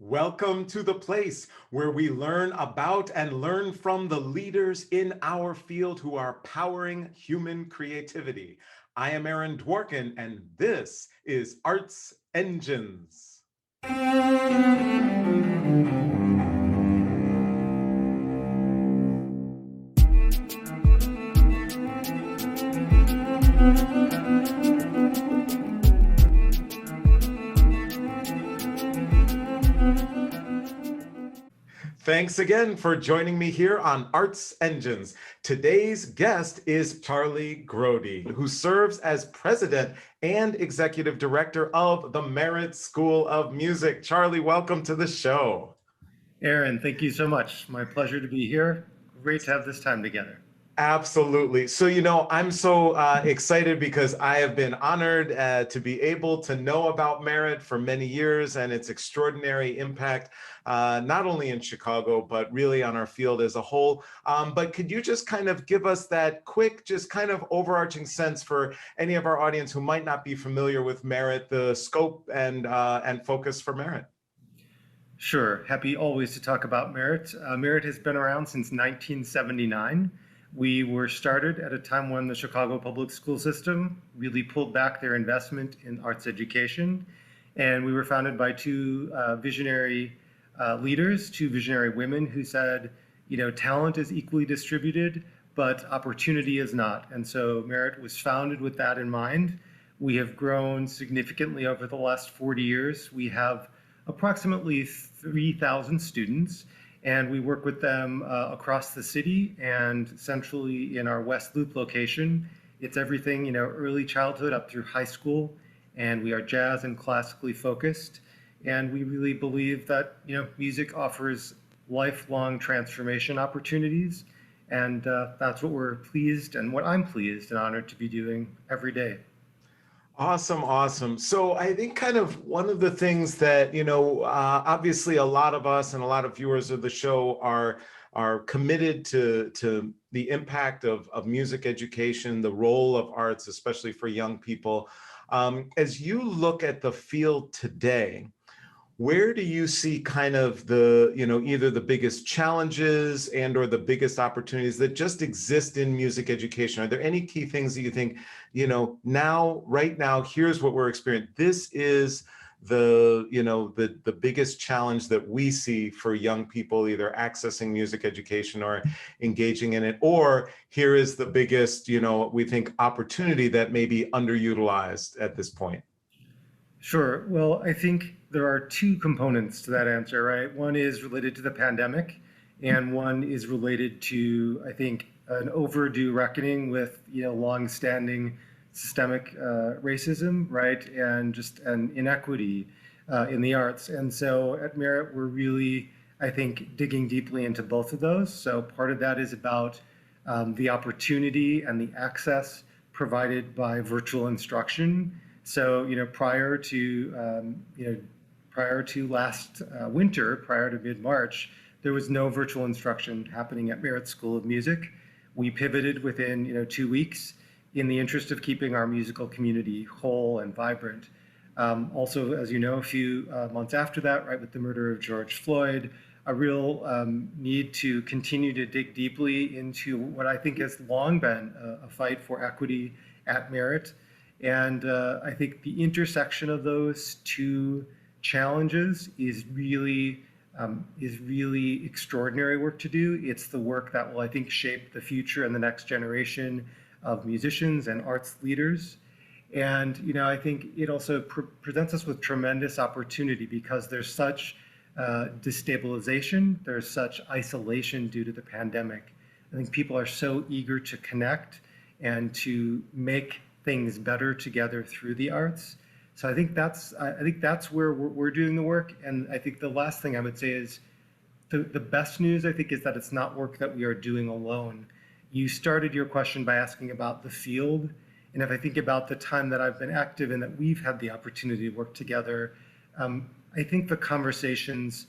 Welcome to the place where we learn about and learn from the leaders in our field who are powering human creativity. I am Aaron Dworkin, and this is Arts Engines. Thanks again for joining me here on Arts Engines. Today's guest is Charlie Grode, who serves as president and executive director of the Merit School of Music. Charlie, welcome to the show. Aaron, thank you so much. My pleasure to be here. Great to have this time together. Absolutely. So, I'm so excited because I have been honored to be able to know about Merit for many years and its extraordinary impact, not only in Chicago, but really on our field as a whole. But could you just kind of give us that quick, just kind of overarching sense for any of our audience who might not be familiar with Merit, the scope and focus for Merit? Sure. Happy always to talk about Merit. Merit has been around since 1979. We were started at a time when the Chicago public school system really pulled back their investment in arts education. And we were founded by two visionary leaders, two visionary women who said, talent is equally distributed, but opportunity is not. And so Merit was founded with that in mind. We have grown significantly over the last 40 years. We have approximately 3,000 students, and we work with them across the city and centrally in our West Loop location. It's everything, early childhood up through high school, and we are jazz and classically focused. And we really believe that, music offers lifelong transformation opportunities. And that's what we're pleased and what I'm pleased and honored to be doing every day. Awesome. So I think kind of one of the things that, obviously a lot of us and a lot of viewers of the show are committed to the impact of music education, the role of arts, especially for young people. As you look at the field today, where do you see kind of the, either the biggest challenges and or the biggest opportunities that just exist in music education? Are there any key things that you think, right now, here's what we're experiencing. This is the biggest challenge that we see for young people, either accessing music education or engaging in it, or here is the biggest, we think opportunity that may be underutilized at this point. Sure. Well, I think there are two components to that answer, right? One is related to the pandemic, and one is related to, I think, an overdue reckoning with, long-standing systemic racism, right, and just an inequity in the arts. And so at Merit, we're really, I think, digging deeply into both of those. So part of that is about the opportunity and the access provided by virtual instruction. So, prior to last winter, prior to mid-March, there was no virtual instruction happening at Merit School of Music. We pivoted within, 2 weeks in the interest of keeping our musical community whole and vibrant. Also, as you know, a few months after that, right, with the murder of George Floyd, a real need to continue to dig deeply into what I think has long been a fight for equity at Merit. And I think the intersection of those two challenges is really extraordinary work to do. It's the work that will, I think, shape the future and the next generation of musicians and arts leaders. And I think it also presents us with tremendous opportunity because there's such destabilization, there's such isolation due to the pandemic. I think people are so eager to connect and to make things better together through the arts. So I think that's where we're doing the work. And I think the last thing I would say is the best news, I think, is that it's not work that we are doing alone. You started your question by asking about the field. And if I think about the time that I've been active and that we've had the opportunity to work together, I think the conversations,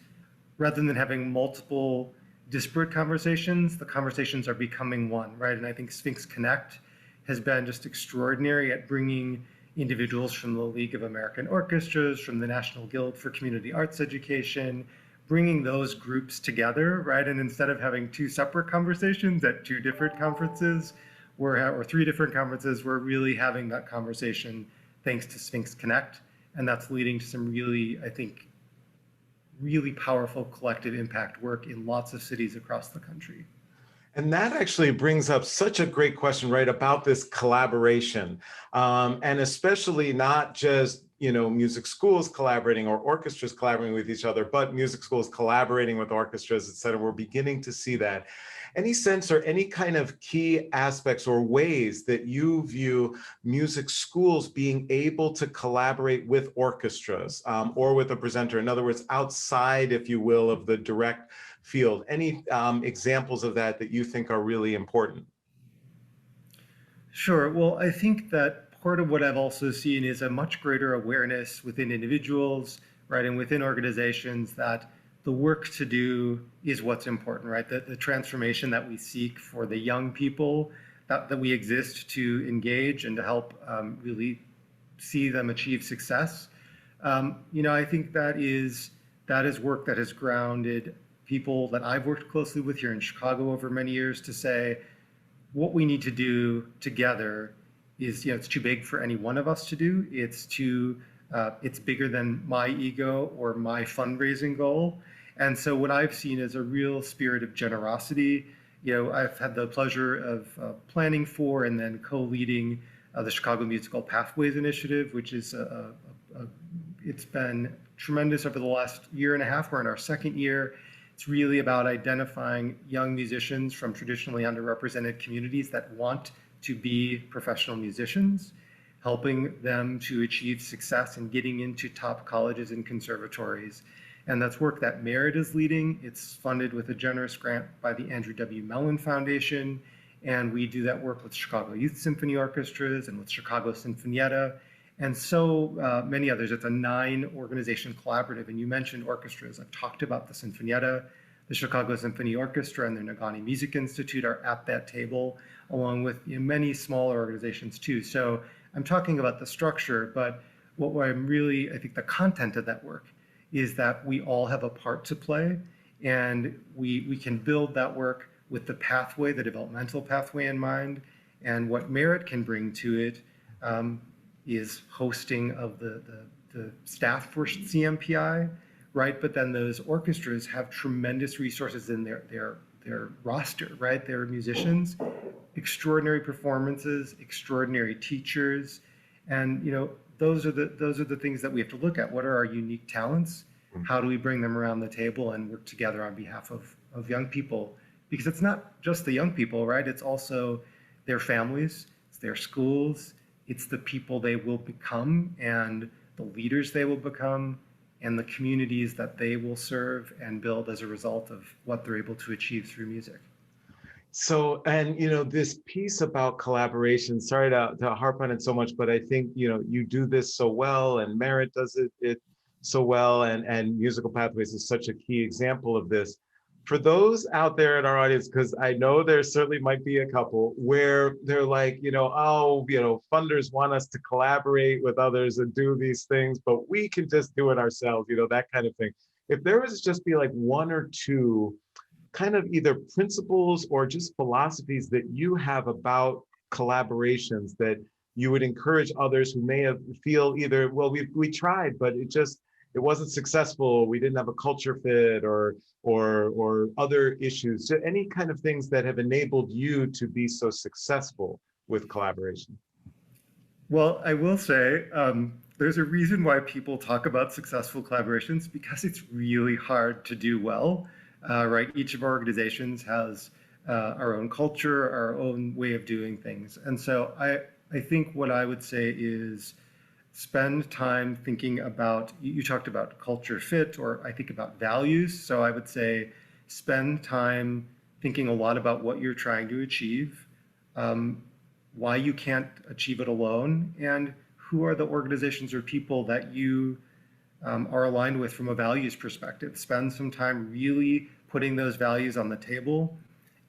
rather than having multiple disparate conversations, the conversations are becoming one, right? And I think Sphinx Connect has been just extraordinary at bringing individuals from the League of American Orchestras, from the National Guild for Community Arts Education, bringing those groups together, right? And instead of having two separate conversations at two different conferences, or three different conferences, we're really having that conversation thanks to Sphinx Connect. And that's leading to some really, I think, really powerful collective impact work in lots of cities across the country. And that actually brings up such a great question, right, about this collaboration, and especially not just music schools collaborating or orchestras collaborating with each other, but music schools collaborating with orchestras, et cetera. We're beginning to see that. Any sense or any kind of key aspects or ways that you view music schools being able to collaborate with orchestras or with a presenter? In other words, outside, if you will, of the direct field. Any examples of that that you think are really important? Sure. Well, I think that part of what I've also seen is a much greater awareness within individuals, right, and within organizations that the work to do is what's important, right? The transformation that we seek for the young people that we exist to engage and to help really see them achieve success. I think that is work that has grounded people that I've worked closely with here in Chicago over many years to say, what we need to do together is, it's too big for any one of us to do. It's bigger than my ego or my fundraising goal. And so what I've seen is a real spirit of generosity. I've had the pleasure of planning for and then co-leading the Chicago Musical Pathways Initiative, which is it's been tremendous over the last year and a half. We're in our second year. It's really about identifying young musicians from traditionally underrepresented communities that want to be professional musicians, helping them to achieve success and getting into top colleges and conservatories. And that's work that Merit is leading. It's funded with a generous grant by the Andrew W. Mellon Foundation. And we do that work with Chicago Youth Symphony Orchestras and with Chicago Sinfonietta and so many others. It's a 9-organization collaborative. And you mentioned orchestras. I've talked about the Sinfonietta, the Chicago Symphony Orchestra, and the Nagani Music Institute are at that table, along with many smaller organizations too. So I'm talking about the structure, but what I'm really, I think the content of that work is that we all have a part to play, and we can build that work with the pathway, the developmental pathway in mind. And what Merit can bring to it is hosting of the staff for CMPI, right? But then those orchestras have tremendous resources in their roster, right? They're musicians, extraordinary performances, extraordinary teachers, and those are the things that we have to look at. What are our unique talents? How do we bring them around the table and work together on behalf of young people? Because it's not just the young people, right? It's also their families, it's their schools, it's the people they will become and the leaders they will become and the communities that they will serve and build as a result of what they're able to achieve through music. So, and this piece about collaboration, sorry to harp on it so much, but I think you do this so well, and Merit does it so well, and Musical Pathways is such a key example of this. For those out there in our audience, because I know there certainly might be a couple where they're like, funders want us to collaborate with others and do these things, but we can just do it ourselves, that kind of thing. If there was just be like one or two kind of either principles or just philosophies that you have about collaborations that you would encourage others who may have feel either, well, we tried, but it wasn't successful, we didn't have a culture fit or other issues. So any kind of things that have enabled you to be so successful with collaboration? Well, I will say there's a reason why people talk about successful collaborations, because it's really hard to do well, right? Each of our organizations has our own culture, our own way of doing things. And so I think what I would say is spend time thinking about, you talked about culture fit, or I think about values. So I would say spend time thinking a lot about what you're trying to achieve, why you can't achieve it alone, and who are the organizations or people that you are aligned with from a values perspective. Spend some time really putting those values on the table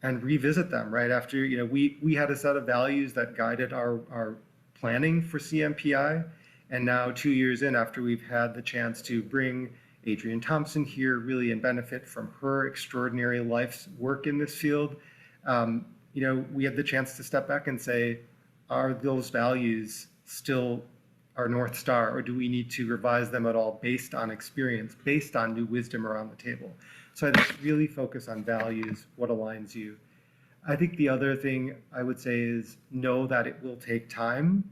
and revisit them right after, we had a set of values that guided our planning for CMPI. And now 2 years in, after we've had the chance to bring Adrienne Thompson here really and benefit from her extraordinary life's work in this field, we had the chance to step back and say, are those values still our North Star, or do we need to revise them at all based on experience, based on new wisdom around the table? So I think really focus on values, what aligns you. I think the other thing I would say is know that it will take time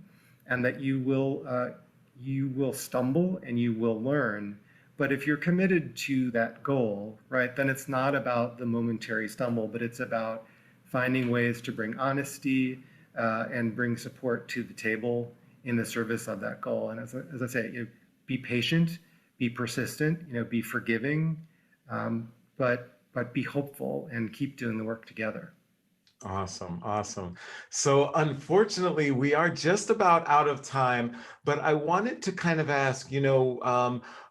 and that you will stumble and you will learn. But if you're committed to that goal, right, then it's not about the momentary stumble, but it's about finding ways to bring honesty and bring support to the table in the service of that goal. And as I say, be patient, be persistent, be forgiving, but be hopeful and keep doing the work together. Awesome. Awesome. So unfortunately, we are just about out of time, but I wanted to kind of ask,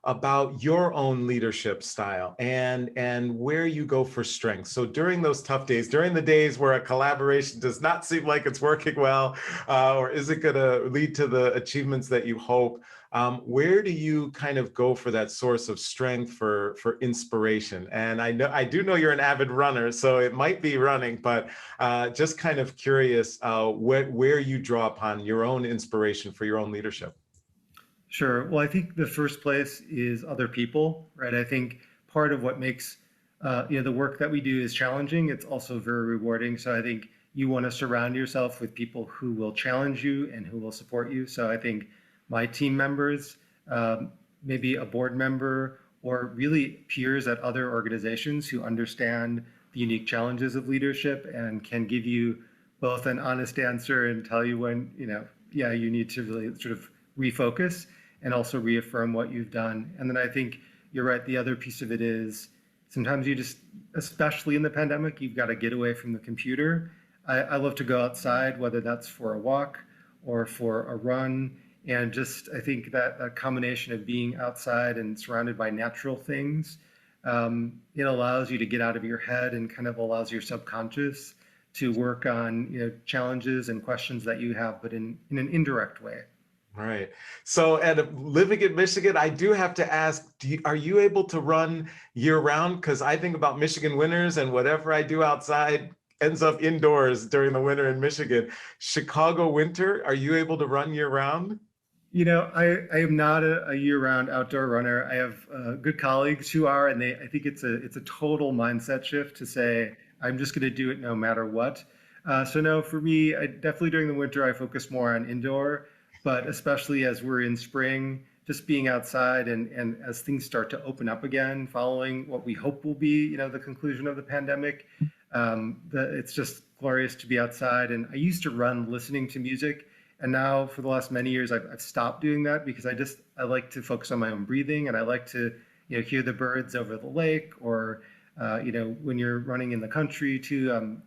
about your own leadership style and where you go for strength. So during those tough days, during the days where a collaboration does not seem like it's working well, or isn't going to lead to the achievements that you hope, where do you kind of go for that source of strength for inspiration? And I do know you're an avid runner, so it might be running, but just kind of curious where you draw upon your own inspiration for your own leadership. Sure. Well, I think the first place is other people, right? I think part of what makes the work that we do is challenging. It's also very rewarding. So I think you want to surround yourself with people who will challenge you and who will support you. So I think my team members, maybe a board member, or really peers at other organizations who understand the unique challenges of leadership and can give you both an honest answer and tell you when, you need to really sort of refocus and also reaffirm what you've done. And then I think you're right. The other piece of it is sometimes you just, especially in the pandemic, you've got to get away from the computer. I love to go outside, whether that's for a walk or for a run. And just, I think that a combination of being outside and surrounded by natural things, it allows you to get out of your head and kind of allows your subconscious to work on, challenges and questions that you have, but in an indirect way. Right. So living in Michigan, I do have to ask, are you able to run year round? Because I think about Michigan winters and whatever I do outside ends up indoors during the winter in Michigan. Chicago winter, are you able to run year round? I am not a year-round outdoor runner. I have good colleagues who are, and I think it's a total mindset shift to say, I'm just going to do it no matter what. So no, for me, definitely during the winter, I focus more on indoor, but especially as we're in spring, just being outside and as things start to open up again, following what we hope will be, the conclusion of the pandemic, it's just glorious to be outside. And I used to run listening to music. And now for the last many years, I've stopped doing that because I like to focus on my own breathing, and I like to, hear the birds over the lake, or, when you're running in the country too,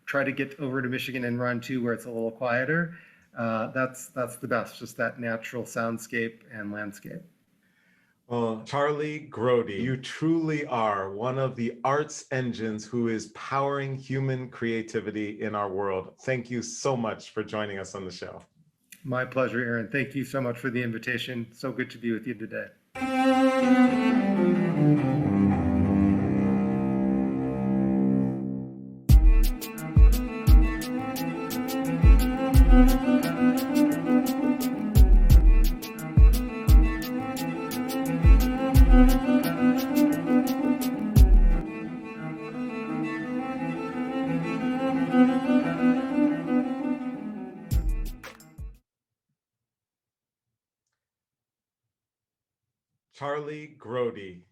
try to get over to Michigan and run too, where it's a little quieter. That's the best, just that natural soundscape and landscape. Well, Charlie Grode, you truly are one of the arts engines who is powering human creativity in our world. Thank you so much for joining us on the show. My pleasure, Aaron. Thank you so much for the invitation. So good to be with you today. Charlie Grode.